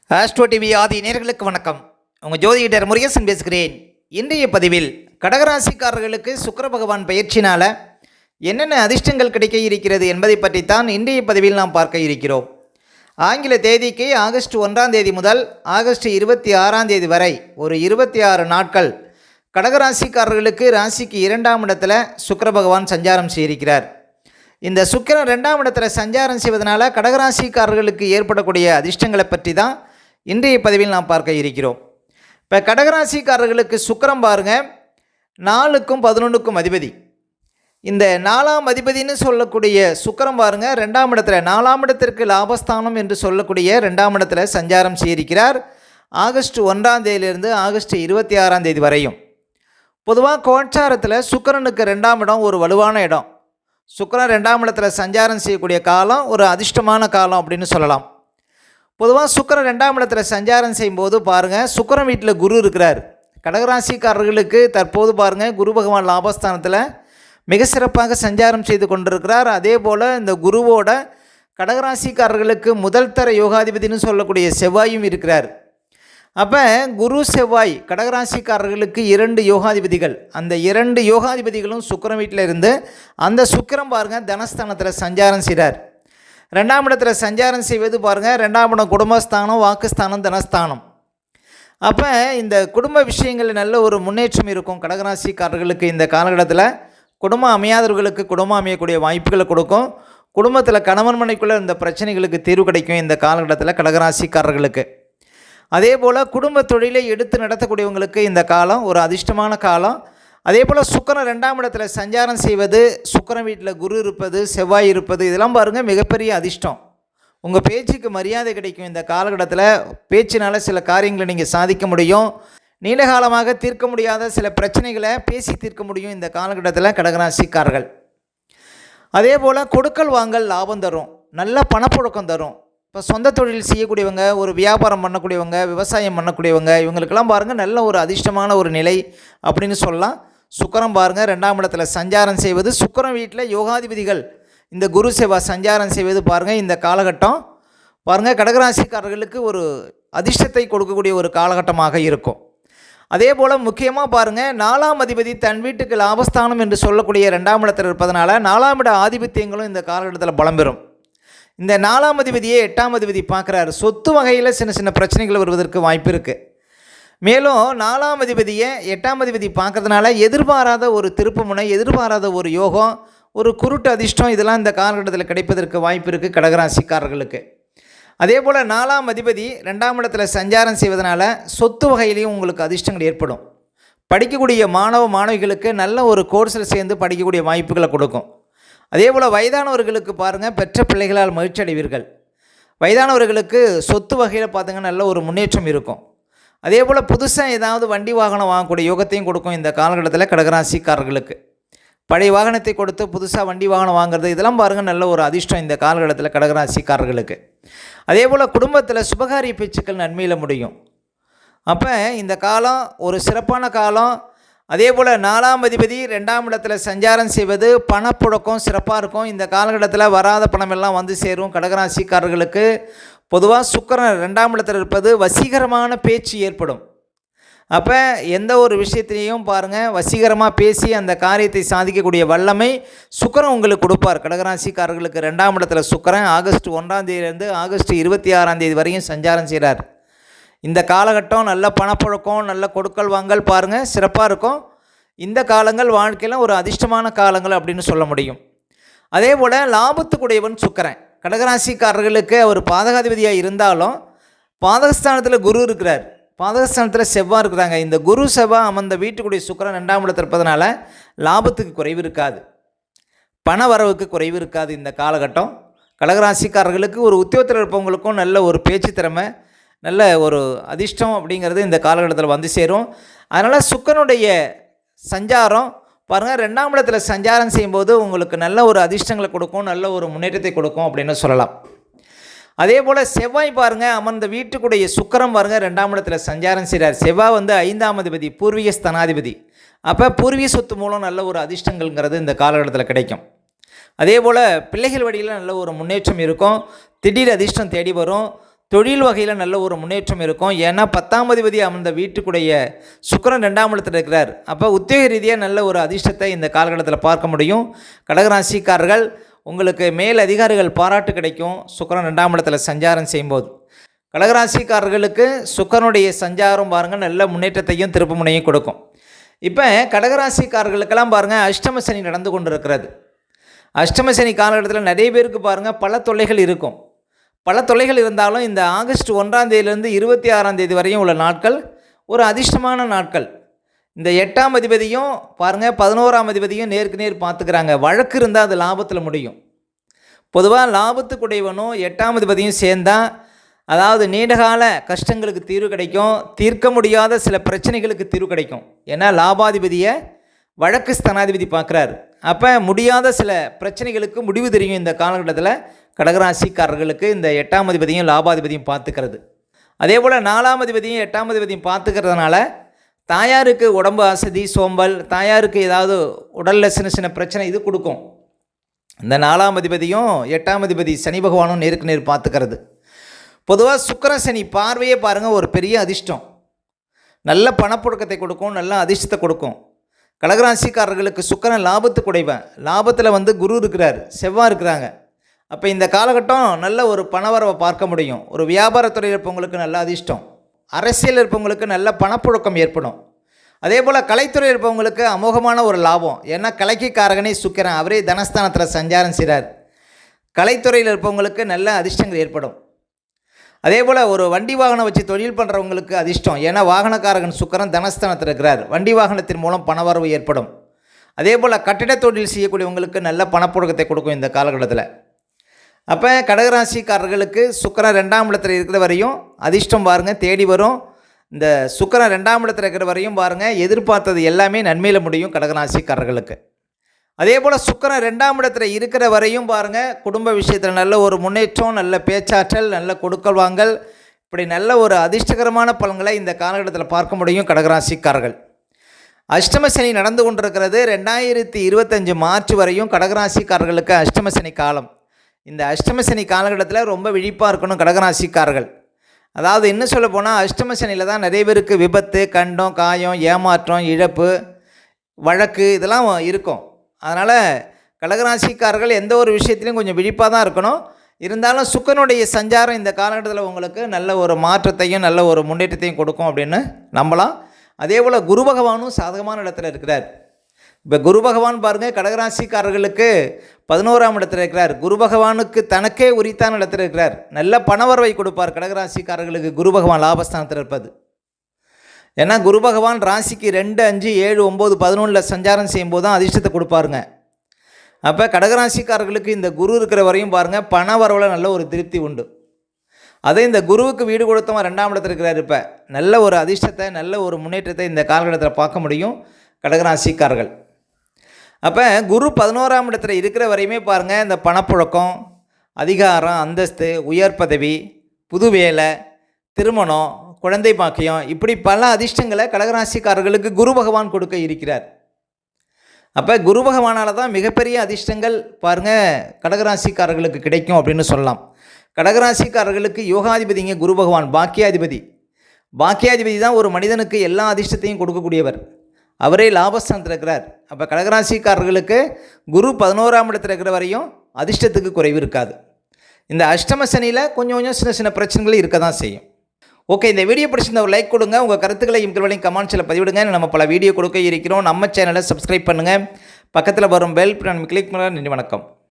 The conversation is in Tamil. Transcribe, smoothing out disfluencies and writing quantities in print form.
ஆஸ்ட்ரோ டிவி ஆதி நேயர்களுக்கு வணக்கம். உங்கள் ஜோதிடர் முருகேசன் பேசுகிறேன். இன்றைய பதிவில் கடகராசிக்காரர்களுக்கு சுக்கிர பகவான் பயிற்சினால் என்னென்ன அதிர்ஷ்டங்கள் கிடைக்க இருக்கிறது என்பதை பற்றித்தான் இன்றைய பதிவில் நாம் பார்க்க இருக்கிறோம். ஆங்கில தேதிக்கு ஆகஸ்ட் 1ஆம் தேதி முதல் ஆகஸ்ட் 26ஆம் தேதி வரை ஒரு 26 நாட்கள் கடகராசிக்காரர்களுக்கு ராசிக்கு 2ஆம் இடத்துல சுக்கிர பகவான் சஞ்சாரம் செய்திருக்கிறார். இந்த சுக்கிரன் 2ஆம் இடத்துல சஞ்சாரம் செய்வதனால கடகராசிக்காரர்களுக்கு ஏற்படக்கூடிய அதிர்ஷ்டங்களை பற்றி தான் இன்றைய பதிவில் நாம் பார்க்க இருக்கிறோம். இப்போ கடகராசிக்காரர்களுக்கு சுக்கிரன் பாருங்கள் 4க்கும் 11க்கும் அதிபதி. இந்த 4ஆம் அதிபதினு சொல்லக்கூடிய சுக்கிரன் பாருங்கள் 2ஆம் இடத்துல 4ஆம் இடத்திற்கு லாபஸ்தானம் என்று சொல்லக்கூடிய 2ஆம் இடத்துல சஞ்சாரம் செய்திருக்கிறார். ஆகஸ்ட் 1ஆம் தேதியிலிருந்து ஆகஸ்ட் 26ஆம் தேதி வரையும். பொதுவாக கோச்சாரத்தில் சுக்கிரனுக்கு 2ஆம் இடம் ஒரு வலுவான இடம். சுக்கிரன் 2ஆம் இடத்துல சஞ்சாரம் செய்யக்கூடிய காலம் ஒரு அதிர்ஷ்டமான காலம் அப்படின்னு சொல்லலாம். பொதுவாக சுக்கிரன் 2ஆம் இடத்துல சஞ்சாரம் செய்யும்போது பாருங்கள், சுக்கிரன் வீட்டில் குரு இருக்கிறார். கடகராசிக்காரர்களுக்கு தற்போது பாருங்கள் குரு பகவான் லாபஸ்தானத்தில் மிக சிறப்பாக சஞ்சாரம் செய்து கொண்டிருக்கிறார். அதே போல் இந்த குருவோட கடகராசிக்காரர்களுக்கு முதல் தர யோகாதிபதினு சொல்லக்கூடிய செவ்வாயும் இருக்கிறார். அப்போ குரு செவ்வாய் கடகராசிக்காரர்களுக்கு 2 யோகாதிபதிகள். அந்த 2 யோகாதிபதிகளும் சுக்கிரன் வீட்டில் இருந்து அந்த சுக்கிரன் பாருங்கள் தனஸ்தானத்தில் சஞ்சாரம் செய்கிறார். 2ஆம் இடத்துல சஞ்சாரம் செய்வது பாருங்கள் 2ஆம் இடம் குடும்பஸ்தானம், வாக்குஸ்தானம், தனஸ்தானம். அப்போ இந்த குடும்ப விஷயங்களில் நல்ல ஒரு முன்னேற்றம் இருக்கும். கடகராசிக்காரர்களுக்கு இந்த காலகட்டத்தில் குடும்பம் அமையாதவர்களுக்கு குடும்பம் அமையக்கூடிய வாய்ப்புகளை கொடுக்கும். குடும்பத்தில் கணவன் மனைக்குள்ளே இந்த பிரச்சனைகளுக்கு தீர்வு கிடைக்கும் இந்த காலகட்டத்தில் கடகராசிக்காரர்களுக்கு. அதே போல் குடும்ப தொழிலை எடுத்து நடத்தக்கூடியவங்களுக்கு இந்த காலம் ஒரு அதிர்ஷ்டமான காலம். அதே போல் சுக்கிரன் 2ஆம் இடத்துல சஞ்சாரம் செய்வது, சுக்கிரன் வீட்டில் குரு இருப்பது, செவ்வாய் இருப்பது, இதெல்லாம் பாருங்கள் மிகப்பெரிய அதிர்ஷ்டம். உங்கள் பேச்சுக்கு மரியாதை கிடைக்கும். இந்த காலகட்டத்தில் பேச்சினால் சில காரியங்களை நீங்கள் சாதிக்க முடியும். நீண்டகாலமாக தீர்க்க முடியாத சில பிரச்சனைகளை பேசி தீர்க்க முடியும் இந்த காலகட்டத்தில் கடகராசிக்காரர்கள். அதே போல் கொடுக்கல் வாங்கல் லாபம் தரும், நல்ல பணப்புழக்கம் தரும். இப்போ சொந்த தொழில் செய்யக்கூடியவங்க, ஒரு வியாபாரம் பண்ணக்கூடியவங்க, விவசாயம் பண்ணக்கூடியவங்க, இவங்களுக்கெல்லாம் பாருங்கள் நல்ல ஒரு அதிர்ஷ்டமான ஒரு நிலை அப்படின்னு சொல்லலாம். சுக்கிரன் பாருங்கள் 2ஆம் இடத்துல சஞ்சாரம் செய்வது, சுக்கிரன் வீட்டில் யோகாதிபதிகள் இந்த குரு செவ்வாய் சஞ்சாரம் செய்வது பாருங்கள் இந்த காலகட்டம் பாருங்கள் கடகராசிக்காரர்களுக்கு ஒரு அதிர்ஷ்டத்தை கொடுக்கக்கூடிய ஒரு காலகட்டமாக இருக்கும். அதே போல் முக்கியமாக பாருங்கள் 4ஆம் அதிபதி தன் வீட்டுக்கு லாபஸ்தானம் என்று சொல்லக்கூடிய 2ஆம் இடத்தில் இருப்பதனால 4ஆம் இட ஆதிபத்தியங்களும் இந்த காலகட்டத்தில் பலம் பெறும். இந்த 4ஆம் அதிபதியே 8ஆம் அதிபதி பார்க்குறாரு. சொத்து வகையில் சின்ன சின்ன பிரச்சனைகள் வருவதற்கு வாய்ப்பு இருக்குது. மேலும் 4ஆம் அதிபதியை 8ஆம் அதிபதி பார்க்குறதுனால எதிர்பாராத ஒரு திருப்புமுனை, எதிர்பாராத ஒரு யோகம், ஒரு குருட்டு அதிர்ஷ்டம் இதெல்லாம் இந்த காலகட்டத்தில் கிடைப்பதற்கு வாய்ப்பு இருக்குது கடகராசிக்காரர்களுக்கு. அதே போல் 4ஆம் அதிபதி 2ஆம் இடத்துல சஞ்சாரம் செய்வதனால சொத்து வகையிலையும் உங்களுக்கு அதிர்ஷ்டங்கள் ஏற்படும். படிக்கக்கூடிய மாணவ மாணவிகளுக்கு நல்ல ஒரு கோர்ஸில் சேர்ந்து படிக்கக்கூடிய வாய்ப்புகளை கொடுக்கும். அதே போல் வயதானவர்களுக்கு பாருங்கள் பெற்ற பிள்ளைகளால் மகிழ்ச்சி அடைவீர்கள். வயதானவர்களுக்கு சொத்து வகையில் பார்த்திங்கன்னா நல்ல ஒரு முன்னேற்றம் இருக்கும். அதே போல் புதுசாக ஏதாவது வண்டி வாகனம் வாங்கக்கூடிய யோகத்தையும் கொடுக்கும் இந்த காலகட்டத்தில் கடகராசிக்காரர்களுக்கு. பழைய வாகனத்தை கொடுத்து புதுசாக வண்டி வாகனம் வாங்குறது இதெல்லாம் பாருங்கள் நல்ல ஒரு அதிர்ஷ்டம் இந்த காலகட்டத்தில் கடகராசிக்காரர்களுக்கு. அதே போல் குடும்பத்தில் சுபகாரிய பேச்சுக்கள் நன்மையில் முடியும். அப்போ இந்த காலம் ஒரு சிறப்பான காலம். அதே போல் 4ஆம் அதிபதி 2ஆம் இடத்துல சஞ்சாரம் செய்வது பணப்புழக்கம் சிறப்பாக இருக்கும். இந்த காலகட்டத்தில் வராத பணமெல்லாம் வந்து சேரும் கடகராசிக்காரர்களுக்கு. பொதுவாக சுக்கிரன் 2ஆம் இடத்துல இருப்பது வசீகரமான பேச்சு ஏற்படும். அப்போ எந்த ஒரு விஷயத்திலையும் பாருங்கள் வசீகரமாக பேசி அந்த காரியத்தை சாதிக்கக்கூடிய வல்லமை சுக்கிரன் உங்களுக்கு கொடுப்பார். கடகராசிக்காரர்களுக்கு 2ஆம் இடத்துல சுக்கிரன் ஆகஸ்ட் 1ஆம் தேதியிலேருந்து ஆகஸ்ட் 26ஆம் தேதி வரையும் சஞ்சாரம் செய்கிறார். இந்த காலகட்டம் நல்ல பணப்புழக்கம், நல்ல கொடுக்கல் வாங்கல் பாருங்கள் சிறப்பாக இருக்கும். இந்த காலங்கள் வாழ்க்கையில் ஒரு அதிர்ஷ்டமான காலங்கள் அப்படின்னு சொல்ல முடியும். அதே போல் லாபத்துக்குடையவன் சுக்கிரன். கடகராசிக்காரர்களுக்கு அவர் பாதகாதிபதியாக இருந்தாலும் பாதகஸ்தானத்தில் குரு இருக்கிறார், பாதகஸ்தானத்தில் செவ்வாய் இருக்கிறாங்க. இந்த குரு செவ்வாய் அமர்ந்த வீட்டுக்குடைய சுக்கிரன் 2ஆம் இடத்தில் இருப்பதனால லாபத்துக்கு குறைவு இருக்காது, பண வரவுக்கு குறைவு இருக்காது. இந்த காலகட்டம் கடகராசிக்காரர்களுக்கு ஒரு உத்தியோகத்தில் இருப்பவங்களுக்கும் நல்ல ஒரு பேச்சு திறமை, நல்ல ஒரு அதிர்ஷ்டம் அப்படிங்கிறது இந்த காலகட்டத்தில் வந்து சேரும். அதனால் சுக்கிரனுடைய சஞ்சாரம் பாருங்கள் 2ஆம் இடத்துல சஞ்சாரம் செய்யும்போது உங்களுக்கு நல்ல ஒரு அதிர்ஷ்டங்களை கொடுக்கும், நல்ல ஒரு முன்னேற்றத்தை கொடுக்கும் அப்படின்னு சொல்லலாம். அதே போல் செவ்வாய் பாருங்கள் அமர்ந்த வீட்டுக்குடைய சுக்கிரன் பாருங்கள் 2ஆம் இடத்துல சஞ்சாரம் செய்கிறார். செவ்வாய் வந்து 5ஆம் அதிபதி, பூர்வீக ஸ்தானாதிபதி. அப்போ பூர்வீக சொத்து மூலம் நல்ல ஒரு அதிர்ஷ்டங்கள்ங்கிறது இந்த காலகட்டத்தில் கிடைக்கும். அதே போல் பிள்ளைகள் வழியில் நல்ல ஒரு முன்னேற்றம் இருக்கும். திடீர் அதிர்ஷ்டம் தேடி வரும். தொழில் வகையில் நல்ல ஒரு முன்னேற்றம் இருக்கும். ஏன்னா 10ஆம் அதிபதி அந்த வீட்டுக்குடைய சுக்கிரன் 2ஆம் இடத்துல இருக்கிறார். அப்போ உத்தியோக ரீதியாக நல்ல ஒரு அதிர்ஷ்டத்தை இந்த காலகட்டத்தில் பார்க்க முடியும். கடகராசிக்காரர்கள் உங்களுக்கு மேல் அதிகாரிகள் பாராட்டு கிடைக்கும் சுக்கிரன் 2ஆம் இடத்துல சஞ்சாரம் செய்யும்போது. கடகராசிக்காரர்களுக்கு சுக்கிரனுடைய சஞ்சாரம் பாருங்கள் நல்ல முன்னேற்றத்தையும் திருப்பு முனையும் கொடுக்கும். இப்போ கடகராசிக்காரர்களுக்கெல்லாம் பாருங்கள் அஷ்டம சனி நடந்து கொண்டு இருக்கிறது. அஷ்டம சனி காலகட்டத்தில் நிறைய பேருக்கு பாருங்கள் பல தொல்லைகள் இருக்கும். பல தொல்லைகள் இருந்தாலும் இந்த ஆகஸ்ட் 1ஆம் தேதியிலிருந்து 26ஆம் தேதி வரையும் உள்ள நாட்கள் ஒரு அதிர்ஷ்டமான நாட்கள். இந்த 8ஆம் அதிபதியும் பாருங்கள் 11ஆம் அதிபதியும் நேருக்கு நேர் பார்த்துக்கிறாங்க. வழக்கு இருந்தால் அது லாபத்தில் முடியும். பொதுவாக லாபத்துக்குடையவனும் 8ஆம் அதிபதியும் சேர்ந்தால் அதாவது நீண்டகால கஷ்டங்களுக்கு தீர்வு கிடைக்கும். தீர்க்க முடியாத சில பிரச்சனைகளுக்கு தீர்வு கிடைக்கும். ஏன்னா லாபாதிபதியை வழக்கு ஸ்தானாதிபதி பார்க்குறாரு. அப்போ முடியாத சில பிரச்சனைகளுக்கு முடிவு தெரியும். இந்த காலகட்டத்தில் கடகராசிக்காரர்களுக்கு இந்த 8ஆம் அதிபதியும் லாபாதிபதியும் பார்த்துக்கிறது. அதே போல் 4ஆம் அதிபதியும் 8ஆம் அதிபதியும் பார்த்துக்கிறதுனால தாயாருக்கு உடம்பு அசதி சோம்பல், தாயாருக்கு ஏதாவது உடலில் சின்ன சின்ன பிரச்சனை இது கொடுக்கும். இந்த 4ஆம் அதிபதியும் 8ஆம் அதிபதி சனி பகவானும் நேருக்கு நேர் பார்த்துக்கிறது. பொதுவாக சுக்கிர சனி பார்வையே பாருங்கள் ஒரு பெரிய அதிர்ஷ்டம். நல்ல பணப்புழக்கத்தை கொடுக்கும், நல்ல அதிர்ஷ்டத்தை கொடுக்கும். கடகராசிக்காரர்களுக்கு சுக்கிரன் லாபத்துக்கு உடைவன். லாபத்தில் குரு இருக்கிறார், செவ்வாய் இருக்கிறாங்க. அப்போ இந்த காலகட்டம் நல்ல ஒரு பணவரவை பார்க்க முடியும். ஒரு வியாபாரத்துறையில் இருப்பவங்களுக்கு நல்ல அதிர்ஷ்டம், அரசியல் இருப்பவங்களுக்கு நல்ல பணப்புழக்கம் ஏற்படும். அதே போல் கலைத்துறையில் இருப்பவங்களுக்கு அமோகமான ஒரு லாபம். ஏன்னா கலைக்கு காரகனே சுக்கிரன், அவரே தனஸ்தானத்தில் சஞ்சாரம் செய்கிறார். கலைத்துறையில் இருப்பவங்களுக்கு நல்ல அதிர்ஷ்டங்கள் ஏற்படும். அதே போல் ஒரு வண்டி வாகனம் வச்சு தொழில் பண்ணுறவங்களுக்கு அதிர்ஷ்டம். ஏன்னா வாகனக்காரகன் சுக்கிரன் தனஸ்தானத்தில் இருக்கிறார். வண்டி வாகனத்தின் மூலம் பணவரவு ஏற்படும். அதே போல் கட்டிட தொழில் செய்யக்கூடியவங்களுக்கு நல்ல பணப்புழக்கத்தை கொடுக்கும் இந்த காலகட்டத்தில். அப்போ கடகராசிக்காரர்களுக்கு சுக்கிரன் 2ஆம் இடத்துல இருக்கிற வரையும் அதிர்ஷ்டம் பாருங்கள் தேடி வரும். இந்த சுக்கிரன் 2ஆம் இடத்துல இருக்கிற வரையும் பாருங்கள் எதிர்பார்த்தது எல்லாமே நன்மையில் முடியும் கடகராசிக்காரர்களுக்கு. அதே போல் சுக்கிரன் 2ஆம் இடத்துல இருக்கிற வரையும் பாருங்கள் குடும்ப விஷயத்தில் நல்ல ஒரு முன்னேற்றம், நல்ல பேச்சாற்றல், நல்ல கொடுக்கல் வாங்கல், இப்படி நல்ல ஒரு அதிர்ஷ்டகரமான பலன்களை இந்த காலகட்டத்தில் பார்க்க முடியும் கடகராசிக்காரர்கள். அஷ்டம சனி நடந்து கொண்டிருக்கிறது. 2025 மார்ச் வரையும் கடகராசிக்காரர்களுக்கு அஷ்டம சனி காலம். இந்த அஷ்டம சனி காலகட்டத்தில் ரொம்ப விழிப்பாக இருக்கணும் கடகராசிக்காரர்கள். அதாவது என்ன சொல்ல போனால் அஷ்டம சனியில் தான் நிறைய பேருக்கு விபத்து, கண்டம், காயம், ஏமாற்றம், இழப்பு, வழக்கு இதெல்லாம் இருக்கும். அதனால் கடகராசிக்காரர்கள் எந்த ஒரு விஷயத்துலையும் கொஞ்சம் விழிப்பாக தான் இருக்கணும். இருந்தாலும் சுக்கிரனுடைய சஞ்சாரம் இந்த காலகட்டத்தில் உங்களுக்கு நல்ல ஒரு மாற்றத்தையும் நல்ல ஒரு முன்னேற்றத்தையும் கொடுக்கும் அப்படின்னு நம்பலாம். அதே போல் குரு பகவானும் சாதகமான இடத்துல இருக்கிறார். இப்போ குரு பகவான் பாருங்கள் கடகராசிக்காரர்களுக்கு 11ஆம் இடத்துல இருக்கிறார். குரு பகவானுக்கு தனக்கே உரித்தான இடத்துல இருக்கிறார். நல்ல பணவரவை கொடுப்பார் கடகராசிக்காரர்களுக்கு குரு பகவான் லாபஸ்தானத்தில் இருப்பது. ஏன்னா குரு பகவான் ராசிக்கு 2, 5, 7, 9, 11 சஞ்சாரம் செய்யும்போது தான் அதிர்ஷ்டத்தை கொடுப்பாருங்க. அப்போ கடகராசிக்காரர்களுக்கு இந்த குரு இருக்கிற வரையும் பாருங்கள் பண வரவில் நல்ல ஒரு திருப்தி உண்டு. அதே இந்த குருவுக்கு வீடு கொடுத்தவன் 2ஆம் இடத்துல இருக்கிறார். இப்போ நல்ல ஒரு அதிர்ஷ்டத்தை நல்ல ஒரு முன்னேற்றத்தை இந்த காலகட்டத்தில் பார்க்க முடியும் கடகராசிக்காரர்கள். அப்போ குரு 11ஆம் இடத்துல இருக்கிற வரையுமே பாருங்கள் இந்த பணப்புழக்கம், அதிகாரம், அந்தஸ்து, உயர் பதவி, புது வேலை, திருமணம், குழந்தை பாக்கியம், இப்படி பல அதிர்ஷ்டங்களை கடகராசிக்காரர்களுக்கு குரு பகவான் கொடுக்க இருக்கிறார். அப்போ குரு பகவானால் தான் மிகப்பெரிய அதிர்ஷ்டங்கள் பாருங்கள் கடகராசிக்காரர்களுக்கு கிடைக்கும் அப்படின்னு சொல்லலாம். கடகராசிக்காரர்களுக்கு யோகாதிபதிங்க குரு பகவான் பாக்கியாதிபதி. பாக்கியாதிபதி தான் ஒரு மனிதனுக்கு எல்லா அதிர்ஷ்டத்தையும் கொடுக்கக்கூடியவர். அவரே லாபஸ்தானத்தில் இருக்கிறார். அப்போ கடகராசிக்காரர்களுக்கு குரு 11ஆம் இடத்துல இருக்கிற வரையும் அதிர்ஷ்டத்துக்கு குறைவு இருக்காது. இந்த அஷ்டம சனியில் கொஞ்சம் கொஞ்சம் சின்ன சின்ன பிரச்சனைகள் இருக்க தான் செய்யும். ஓகே, இந்த வீடியோ பிடிச்சிருந்த ஒரு லைக் கொடுங்க. உங்கள் கருத்துக்களை இம்கள்வரையும் கமெண்ட்ஸில் பதிவிடுங்க. நம்ம பல வீடியோ கொடுக்க இருக்கிறோம். நம்ம சேனலை சப்ஸ்கிரைப் பண்ணுங்கள். பக்கத்தில் வரும் பெல் பட்டன் கிளிக் பண்ணுங்கள். நன்றி, வணக்கம்.